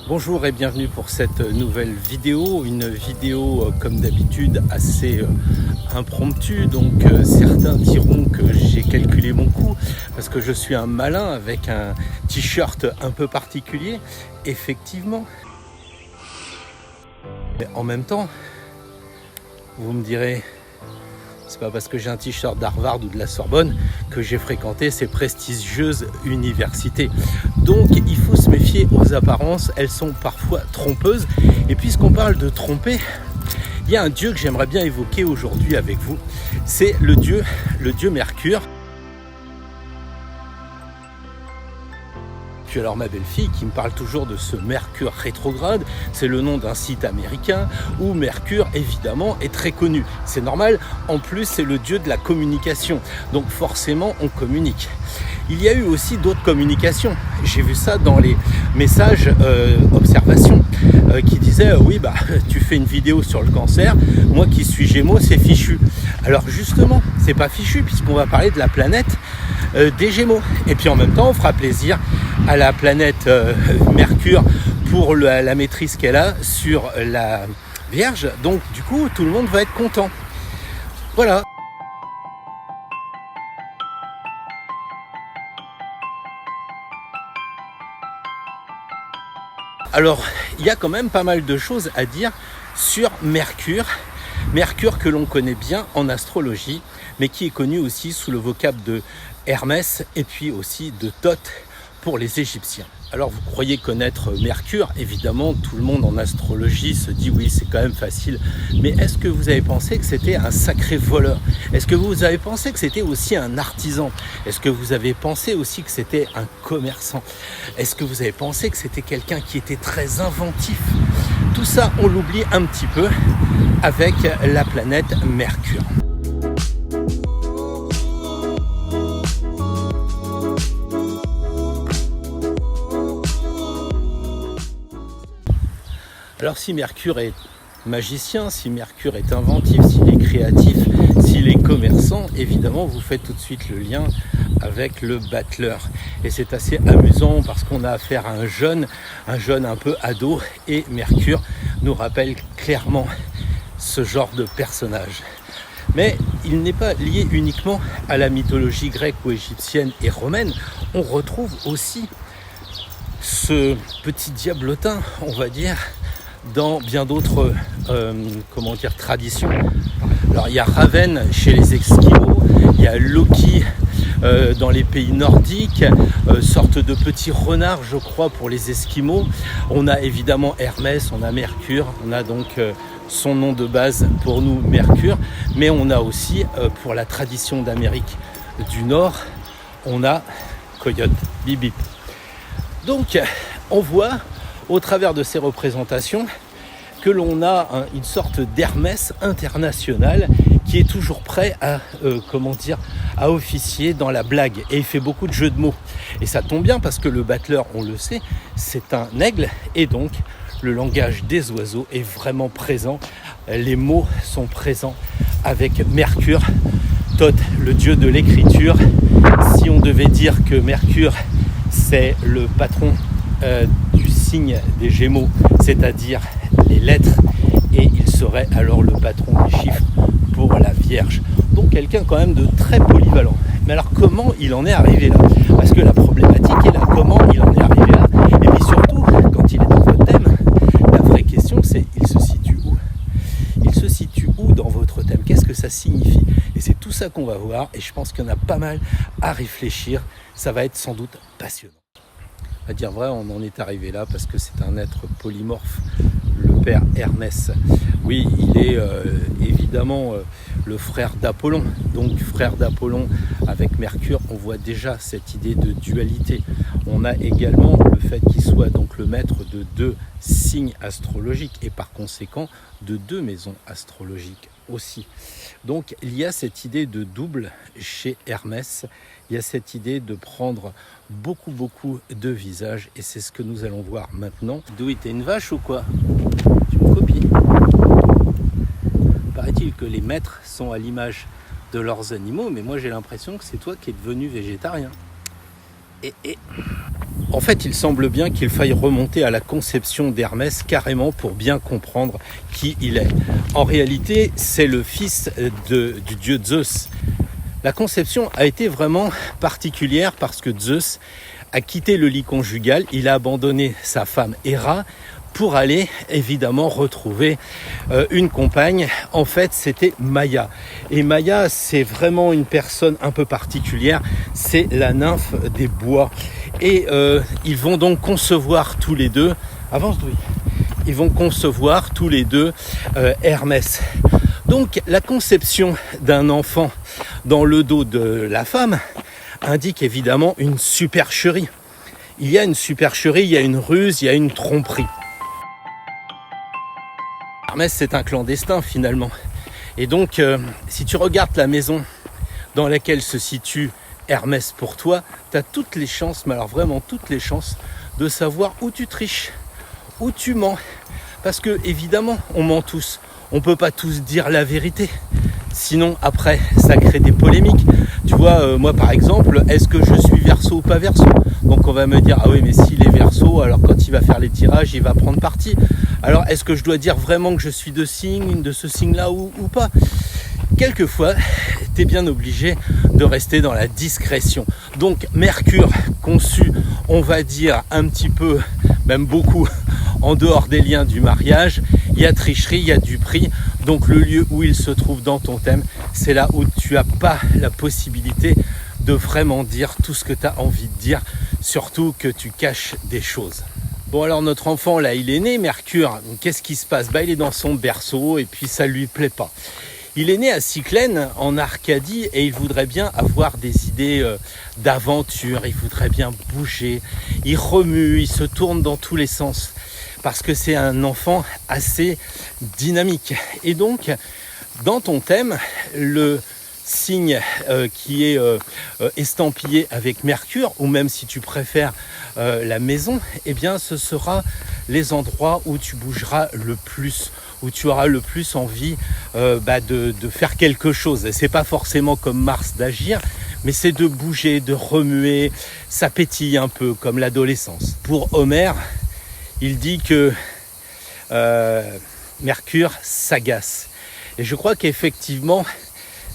Bonjour et bienvenue pour cette nouvelle vidéo, une vidéo comme d'habitude assez impromptue, donc certains diront que j'ai calculé mon coup parce que je suis un malin avec un t-shirt un peu particulier, effectivement. Mais en même temps, vous me direz, c'est pas parce que j'ai un t-shirt d'Harvard ou de la Sorbonne que j'ai fréquenté ces prestigieuses universités. Donc il faut se méfier aux apparences, elles sont parfois trompeuses. Et puisqu'on parle de tromper, il y a un dieu que j'aimerais bien évoquer aujourd'hui avec vous. C'est le dieu Mercure. Puis alors ma belle-fille qui me parle toujours de ce Mercure rétrograde, c'est le nom d'un site américain où Mercure évidemment est très connu. C'est normal, en plus c'est le dieu de la communication, donc forcément on communique. Il y a eu aussi d'autres communications, j'ai vu ça dans les messages observations qui disaient oui bah tu fais une vidéo sur le cancer, moi qui suis Gémeaux c'est fichu. Alors justement c'est pas fichu puisqu'on va parler de la planète des Gémeaux et puis en même temps on fera plaisir à la planète Mercure pour la maîtrise qu'elle a sur la Vierge, donc du coup tout le monde va être content. Voilà. Alors, il y a quand même pas mal de choses à dire sur Mercure. Mercure que l'on connaît bien en astrologie, mais qui est connu aussi sous le vocable de Hermès et puis aussi de Thoth pour les Égyptiens. Alors vous croyez connaître Mercure, évidemment tout le monde en astrologie se dit oui c'est quand même facile, mais est-ce que vous avez pensé que c'était un sacré voleur? Est-ce que vous avez pensé que c'était aussi un artisan? Est-ce que vous avez pensé aussi que c'était un commerçant? Est-ce que vous avez pensé que c'était quelqu'un qui était très inventif? Tout ça on l'oublie un petit peu avec la planète Mercure. Alors si Mercure est magicien, si Mercure est inventif, s'il est créatif, s'il est commerçant, évidemment vous faites tout de suite le lien avec le battleur. Et c'est assez amusant parce qu'on a affaire à un jeune un peu ado, et Mercure nous rappelle clairement ce genre de personnage. Mais il n'est pas lié uniquement à la mythologie grecque ou égyptienne et romaine, on retrouve aussi ce petit diablotin, on va dire, dans bien d'autres traditions. Alors il y a Raven chez les Esquimaux, il y a Loki dans les pays nordiques, sorte de petit renard je crois pour les Esquimaux. On a évidemment Hermès, on a Mercure, on a donc son nom de base pour nous Mercure, mais on a aussi pour la tradition d'Amérique du Nord, on a Coyote, Bip Bip. Donc on voit au travers de ces représentations que l'on a une sorte d'Hermès international qui est toujours prêt à officier dans la blague, et il fait beaucoup de jeux de mots, et ça tombe bien parce que le battleur, on le sait, c'est un aigle, et donc le langage des oiseaux est vraiment présent, les mots sont présents avec Mercure, Thoth, le dieu de l'écriture. Si on devait dire que Mercure c'est le patron du signe des Gémeaux, c'est-à-dire les lettres, et il serait alors le patron des chiffres pour la Vierge. Donc quelqu'un quand même de très polyvalent. Mais alors comment il en est arrivé là? Parce que la problématique est là, comment il en est arrivé là? Et puis surtout, quand il est dans votre thème, la vraie question c'est il se situe où? Il se situe où dans votre thème? Qu'est-ce que ça signifie? Et c'est tout ça qu'on va voir, et je pense qu'il y en a pas mal à réfléchir. Ça va être sans doute passionnant. À dire vrai, on en est arrivé là parce que c'est un être polymorphe, le père Hermès. Oui, il est évidemment le frère d'Apollon. Donc frère d'Apollon avec Mercure, on voit déjà cette idée de dualité. On a également le fait qu'il soit donc le maître de deux signes astrologiques et par conséquent de deux maisons astrologiques aussi. Donc il y a cette idée de double chez Hermès, il y a cette idée de prendre beaucoup de visages, et c'est ce que nous allons voir maintenant. Douy, t'es une vache ou quoi? Tu me copies? les maîtres sont à l'image de leurs animaux, mais moi j'ai l'impression que c'est toi qui es devenu végétarien. En fait, il semble bien qu'il faille remonter à la conception d'Hermès carrément pour bien comprendre qui il est. En réalité, c'est le fils du dieu Zeus. La conception a été vraiment particulière parce que Zeus a quitté le lit conjugal, il a abandonné sa femme Héra pour aller évidemment retrouver une compagne. En fait, c'était Maïa. Et Maïa, c'est vraiment une personne un peu particulière, c'est la nymphe des bois. Et ils vont donc concevoir tous les deux, avance Louis, ils vont concevoir tous les deux Hermès. Donc la conception d'un enfant dans le dos de la femme indique évidemment une supercherie. Il y a une supercherie, il y a une ruse, il y a une tromperie. Hermès, c'est un clandestin finalement. Et donc, si tu regardes la maison dans laquelle se situe Hermès pour toi, tu as toutes les chances, mais alors vraiment toutes les chances, de savoir où tu triches, où tu mens. Parce que, évidemment, on ment tous. On ne peut pas tous dire la vérité. Sinon, après, ça crée des polémiques. Tu vois, moi par exemple, est-ce que je suis Verseau ou pas Verseau ? Donc on va me dire, ah oui, mais s'il est Verseau, alors quand il va faire les tirages, il va prendre parti. Alors est-ce que je dois dire vraiment que je suis de ce signe-là ou pas ? Quelquefois, tu es bien obligé de rester dans la discrétion. Donc Mercure, conçu, on va dire un petit peu, même beaucoup, en dehors des liens du mariage, il y a tricherie, il y a duperie. Donc le lieu où il se trouve dans ton thème, c'est là où tu n'as pas la possibilité de vraiment dire tout ce que tu as envie de dire, surtout que tu caches des choses. Bon alors notre enfant là, il est né, Mercure, qu'est-ce qui se passe ? Il est dans son berceau et puis ça lui plaît pas. Il est né à Cyclène, en Arcadie, et il voudrait bien avoir des idées d'aventure, il voudrait bien bouger, il remue, il se tourne dans tous les sens, parce que c'est un enfant assez dynamique. Et donc, dans ton thème, le signe qui est estampillé avec Mercure, ou même si tu préfères la maison, eh bien ce sera les endroits où tu bougeras le plus, où tu auras le plus envie de faire quelque chose. Et c'est pas forcément comme Mars d'agir, mais c'est de bouger, de remuer, ça pétille un peu comme l'adolescence. Pour Homère, il dit que Mercure s'agace. Et je crois qu'effectivement,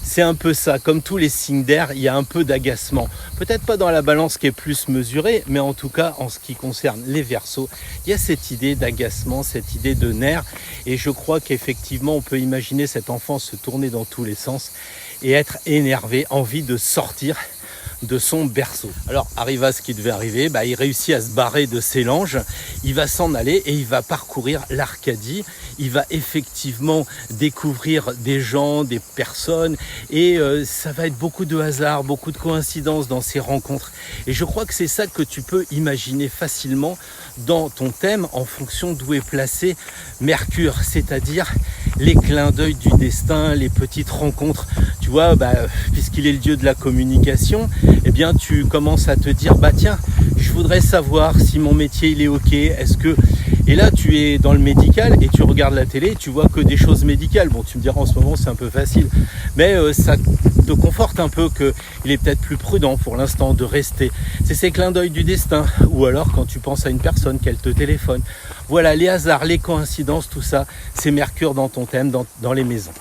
c'est un peu ça. Comme tous les signes d'air, il y a un peu d'agacement. Peut-être pas dans la balance qui est plus mesurée, mais en tout cas, en ce qui concerne les Verseaux, il y a cette idée d'agacement, cette idée de nerf. Et je crois qu'effectivement, on peut imaginer cet enfant se tourner dans tous les sens et être énervé, envie de sortir de son berceau. Alors arriva ce qui devait arriver, il réussit à se barrer de ses langes, il va s'en aller et il va parcourir l'Arcadie, il va effectivement découvrir des gens, des personnes et ça va être beaucoup de hasard, beaucoup de coïncidences dans ces rencontres. Et je crois que c'est ça que tu peux imaginer facilement dans ton thème en fonction d'où est placé Mercure, c'est-à-dire les clins d'œil du destin, les petites rencontres. Tu vois, puisqu'il est le dieu de la communication, eh bien tu commences à te dire, tiens, je voudrais savoir si mon métier il est ok, est-ce que... Et là tu es dans le médical et tu regardes la télé, tu vois que des choses médicales. Bon, tu me diras en ce moment c'est un peu facile, mais ça te conforte un peu qu'il est peut-être plus prudent pour l'instant de rester. C'est ces clins d'œil du destin, ou alors quand tu penses à une personne qu'elle te téléphone. Voilà, les hasards, les coïncidences, tout ça, c'est Mercure dans ton thème, dans les maisons.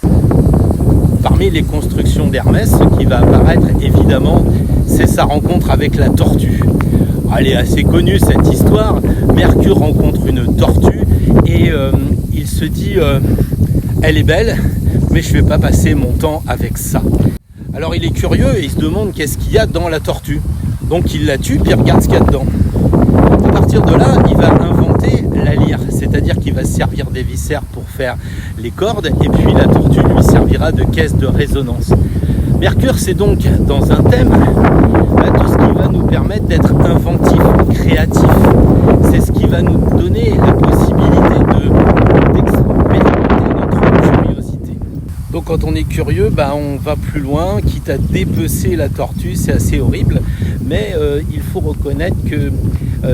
Parmi les constructions d'Hermès, ce qui va apparaître évidemment, c'est sa rencontre avec la tortue. Elle est assez connue cette histoire. Mercure rencontre une tortue et il se dit elle est belle, mais je ne vais pas passer mon temps avec ça. Alors il est curieux et il se demande qu'est-ce qu'il y a dans la tortue. Donc il la tue puis il regarde ce qu'il y a dedans. À partir de là, il va inventer la lyre, c'est-à-dire qu'il va se servir des viscères pour faire les cordes et puis la tortue lui servira de caisse de résonance. Mercure, c'est donc dans un thème tout ce qui va nous permettre d'être inventif, créatif. C'est ce qui va nous donner la possibilité d'expérimenter notre curiosité. Donc quand on est curieux, on va plus loin, quitte à dépecer la tortue, c'est assez horrible, mais il faut reconnaître que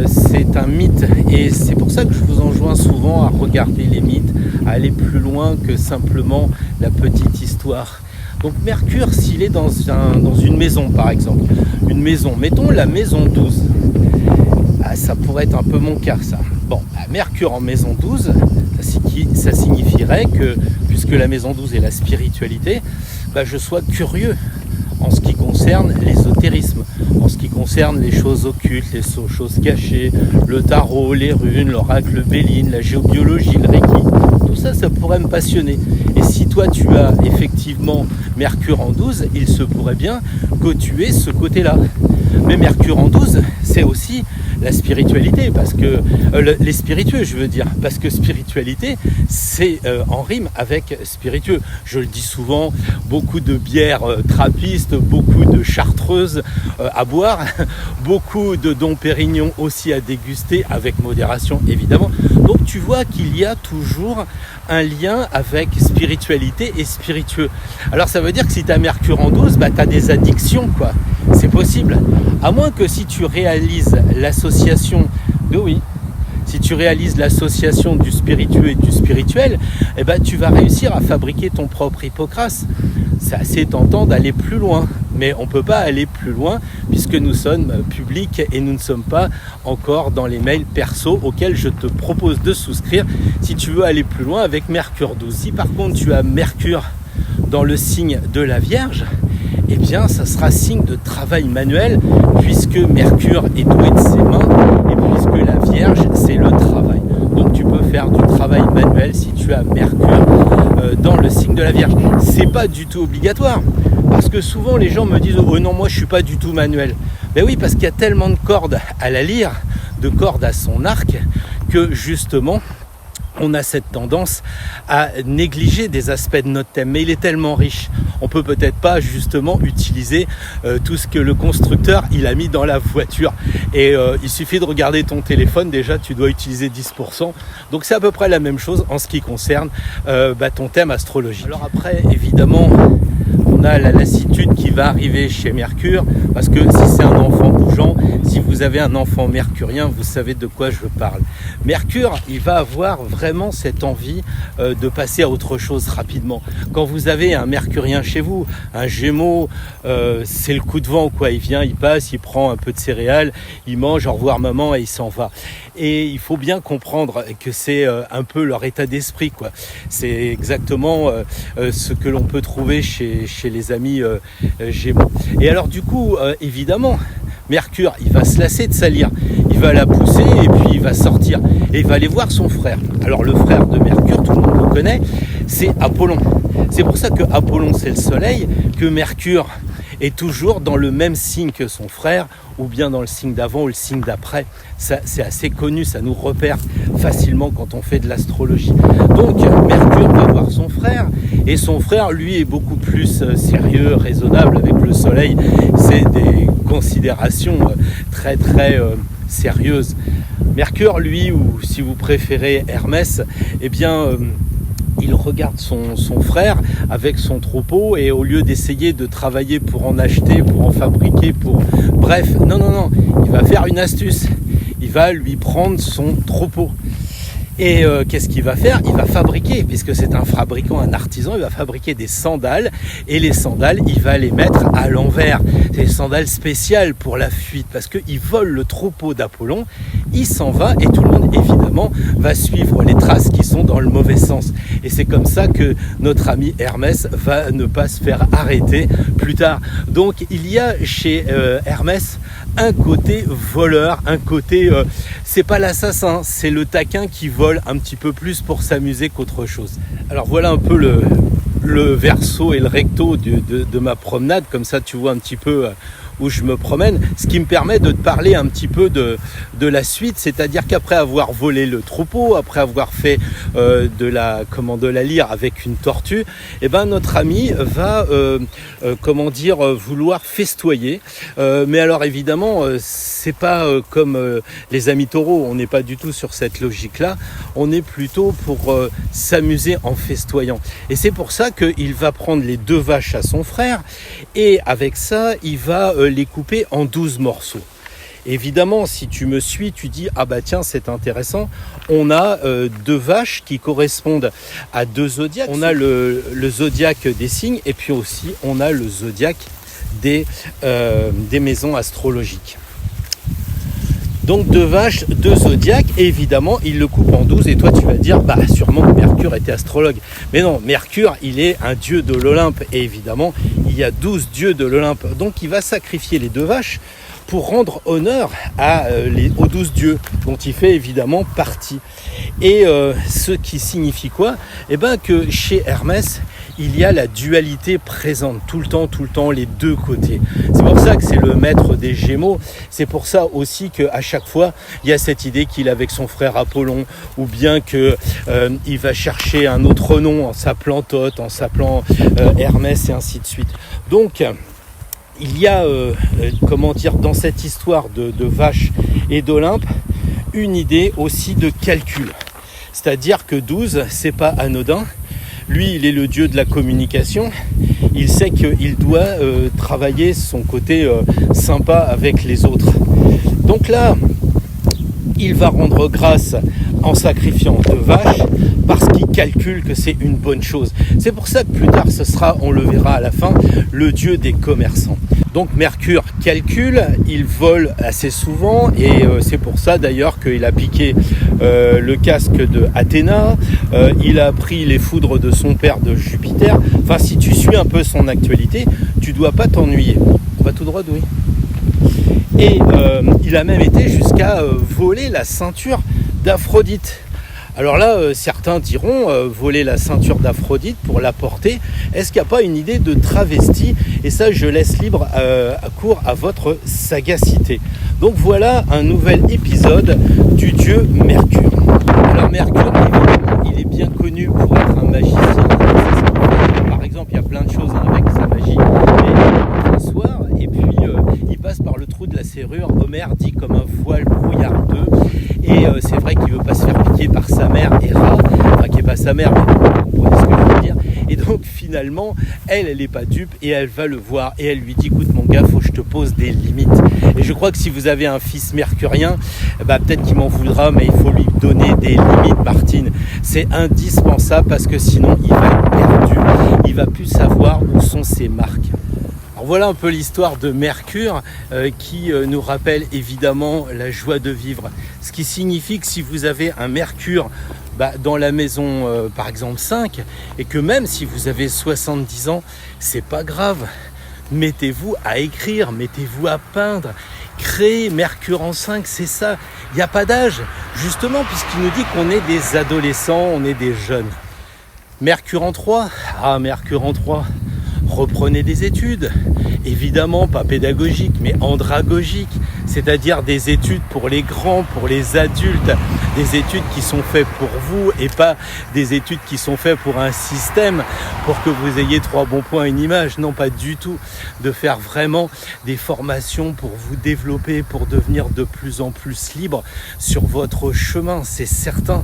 c'est un mythe et c'est pour ça que je vous enjoins souvent à regarder les mythes, à aller plus loin que simplement la petite histoire. Donc Mercure, s'il est dans une maison par exemple, une maison, mettons la maison 12, ça pourrait être un peu mon cas ça. Bon, Mercure en maison 12, ça signifierait que, puisque la maison 12 est la spiritualité, je sois curieux en ce qui concerne l'ésotérisme, en ce qui concerne les choses occultes, les choses cachées, le tarot, les runes, l'oracle Béline, la géobiologie, le Reiki. Tout ça, ça pourrait me passionner. Et si toi tu as effectivement Mercure en 12, il se pourrait bien que tu aies ce côté-là. Mais Mercure en 12, c'est aussi la spiritualité, parce que les spiritueux, je veux dire, parce que spiritualité, c'est en rime avec spiritueux. Je le dis souvent, beaucoup de bières trappistes, beaucoup de chartreuses à boire, beaucoup de Dom Pérignon aussi à déguster, avec modération évidemment. Donc tu vois qu'il y a toujours un lien avec spiritualité et spiritueux. Alors ça veut dire que si tu as Mercure en 12, tu as des addictions, quoi. C'est possible. À moins que si tu réalises l'association si tu réalises l'association du spiritueux et du spirituel, tu vas réussir à fabriquer ton propre Hippocrate. C'est assez tentant d'aller plus loin, mais on ne peut pas aller plus loin puisque nous sommes publics et nous ne sommes pas encore dans les mails perso auxquels je te propose de souscrire si tu veux aller plus loin avec Mercure 12. Si par contre tu as Mercure dans le signe de la Vierge, eh bien ça sera signe de travail manuel puisque Mercure est doué de ses mains et puisque la Vierge c'est le travail. Donc tu peux faire du travail manuel si tu as Mercure dans le signe de la Vierge. C'est pas du tout obligatoire parce que souvent les gens me disent oh non moi je suis pas du tout manuel. Ben oui, parce qu'il y a tellement de cordes à la lyre, de cordes à son arc que justement on a cette tendance à négliger des aspects de notre thème, mais il est tellement riche. On peut peut-être pas justement utiliser tout ce que le constructeur il a mis dans la voiture. Et il suffit de regarder ton téléphone, déjà tu dois utiliser 10%. Donc c'est à peu près la même chose en ce qui concerne ton thème astrologique. Alors après, évidemment, on a la lassitude qui va arriver chez Mercure, parce que si c'est un enfant bougeant, si vous avez un enfant mercurien, vous savez de quoi je parle. Mercure, il va avoir vraiment cette envie de passer à autre chose rapidement. Quand vous avez un mercurien chez vous, un Gémeaux, c'est le coup de vent, quoi. Il vient, il passe, il prend un peu de céréales, il mange, au revoir maman et il s'en va. Et il faut bien comprendre que c'est un peu leur état d'esprit, quoi. C'est exactement ce que l'on peut trouver chez les amis Gémeaux. Et alors du coup, évidemment, Mercure, il va se lasser de sa lyre, il va la pousser et puis il va sortir et il va aller voir son frère. Alors le frère de Mercure, tout le monde le connaît, c'est Apollon. C'est pour ça que Apollon c'est le soleil, que Mercure est toujours dans le même signe que son frère, ou bien dans le signe d'avant ou le signe d'après. Ça, c'est assez connu, ça nous repère facilement quand on fait de l'astrologie. Donc Mercure va voir son frère, et son frère, lui, est beaucoup plus sérieux, raisonnable avec le soleil. C'est des considérations très très sérieuses. Mercure, lui, ou si vous préférez Hermès, eh bien il regarde son frère avec son troupeau, et au lieu d'essayer de travailler pour en acheter, pour en fabriquer, bref, non, il va faire une astuce. Il va lui prendre son troupeau. Et qu'est-ce qu'il va faire? Il va fabriquer, puisque c'est un fabricant, un artisan, il va fabriquer des sandales, et les sandales, il va les mettre à l'envers. C'est des sandales spéciales pour la fuite, parce qu'il vole le troupeau d'Apollon, il s'en va, et tout le monde, évidemment, va suivre les traces qui sont dans le mauvais sens. Et c'est comme ça que notre ami Hermès va ne pas se faire arrêter plus tard. Donc il y a chez Hermès un côté voleur, un côté, c'est pas l'assassin, c'est le taquin qui vole un petit peu plus pour s'amuser qu'autre chose. Alors voilà un peu le verso et le recto de ma promenade, comme ça tu vois un petit peu où je me promène, ce qui me permet de te parler un petit peu de la suite, c'est-à-dire qu'après avoir volé le troupeau, après avoir fait de la lyre avec une tortue, eh ben notre ami va vouloir festoyer, mais alors évidemment c'est pas comme les amis taureaux, on n'est pas du tout sur cette logique-là, on est plutôt pour s'amuser en festoyant, et c'est pour ça qu'il va prendre les 2 vaches à son frère, et avec ça il va les couper en 12 morceaux. Évidemment, si tu me suis, tu dis ah bah tiens, c'est intéressant. On a deux vaches qui correspondent à deux zodiaques. On a le zodiaque des signes et puis aussi on a le zodiaque des maisons astrologiques. Donc deux vaches, deux zodiaques, et évidemment il le coupe en 12 et toi tu vas te dire bah sûrement que Mercure était astrologue. Mais non, Mercure il est un dieu de l'Olympe et évidemment il y a 12 dieux de l'Olympe. Donc il va sacrifier les deux vaches pour rendre honneur aux 12 dieux dont il fait évidemment partie. Et ce qui signifie quoi? Eh bien que chez Hermès, il y a la dualité présente tout le temps, les deux côtés. C'est pour ça que c'est le maître des Gémeaux. C'est pour ça aussi qu'à chaque fois, il y a cette idée qu'il est avec son frère Apollon, ou bien qu'il va chercher un autre nom en s'appelant Thoth, en s'appelant Hermès et ainsi de suite. Donc, il y a, dans cette histoire de vaches et d'Olympe, une idée aussi de calcul. C'est-à-dire que 12, c'est pas anodin. Lui, il est le dieu de la communication. Il sait qu'il doit travailler son côté sympa avec les autres. Donc là, il va rendre grâce en sacrifiant deux vaches parce qu'il calcule que c'est une bonne chose. C'est pour ça que plus tard, ce sera, on le verra à la fin, le dieu des commerçants. Donc Mercure calcule, il vole assez souvent et c'est pour ça d'ailleurs qu'il a piqué le casque de Athéna, il a pris les foudres de son père de Jupiter. Enfin, si tu suis un peu son actualité, tu dois pas t'ennuyer. On va tout droit, oui. Et il a même été jusqu'à voler la ceinture d'Aphrodite. Alors là, certains diront voler la ceinture d'Aphrodite pour la porter. Est-ce qu'il n'y a pas une idée de travesti? Et ça, je laisse libre cours à votre sagacité. Donc voilà un nouvel épisode du dieu Mercure. Alors Mercure, évidemment, il est bien connu pour être un magicien. Par exemple, il y a plein de choses avec sa magie. Mais un soir, et puis il passe par le trou de la serrure. Homère dit comme un voile brouillardeux. Et c'est vrai qu'il ne veut pas se faire piquer par sa mère Héra, enfin qui n'est pas sa mère, mais vous comprenez ce que je veux dire. Et donc finalement, elle n'est pas dupe et elle va le voir et elle lui dit écoute mon gars, faut que je te pose des limites. Et je crois que si vous avez un fils mercurien, bah, peut-être qu'il m'en voudra, mais il faut lui donner des limites, Martine. C'est indispensable parce que sinon il va être perdu, il va plus savoir où sont ses marques. Alors voilà un peu l'histoire de Mercure qui nous rappelle évidemment la joie de vivre. Ce qui signifie que si vous avez un Mercure dans la maison par exemple 5 et que même si vous avez 70 ans, c'est pas grave. Mettez-vous à écrire, mettez-vous à peindre, créez Mercure en 5, c'est ça. Il n'y a pas d'âge, justement puisqu'il nous dit qu'on est des adolescents, on est des jeunes. Mercure en 3, Mercure en 3. Reprenez des études, évidemment pas pédagogiques, mais andragogiques, c'est-à-dire des études pour les grands, pour les adultes, des études qui sont faites pour vous et pas des études qui sont faites pour un système, pour que vous ayez 3 bons points, une image. Non, pas du tout. De faire vraiment des formations pour vous développer, pour devenir de plus en plus libre sur votre chemin, c'est certain.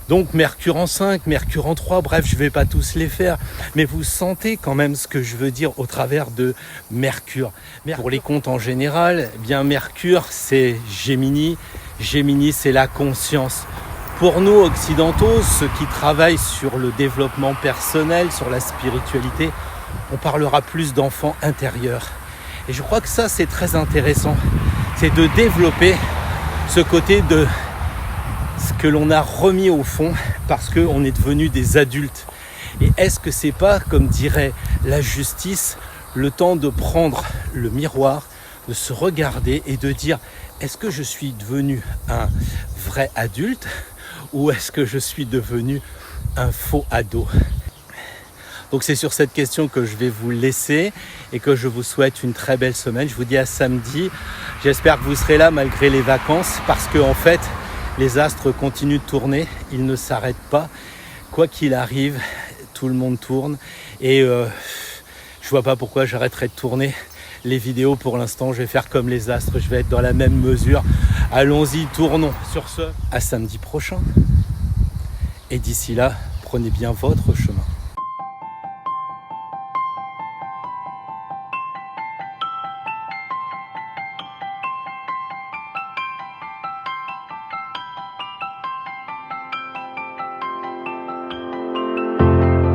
Donc Mercure en 5, Mercure en 3, bref, je ne vais pas tous les faire, mais vous sentez quand même ce que je veux dire au travers de Mercure. Pour les comptes en général, eh bien Mercure c'est Gémini, Gémini c'est la conscience. Pour nous occidentaux, ceux qui travaillent sur le développement personnel, sur la spiritualité, on parlera plus d'enfants intérieurs. Et je crois que ça c'est très intéressant, c'est de développer ce côté de ce que l'on a remis au fond parce qu'on est devenus des adultes. Et est-ce que c'est pas, comme dirait la justice, le temps de prendre le miroir, de se regarder et de dire est-ce que je suis devenu un vrai adulte ou est-ce que je suis devenu un faux ado? Donc c'est sur cette question que je vais vous laisser et que je vous souhaite une très belle semaine. Je vous dis à samedi. J'espère que vous serez là malgré les vacances parce que en fait, les astres continuent de tourner, ils ne s'arrêtent pas. Quoi qu'il arrive, tout le monde tourne. Et je vois pas pourquoi j'arrêterai de tourner les vidéos pour l'instant. Je vais faire comme les astres, je vais être dans la même mesure. Allons-y, tournons. Sur ce, à samedi prochain. Et d'ici là, prenez bien votre chemin.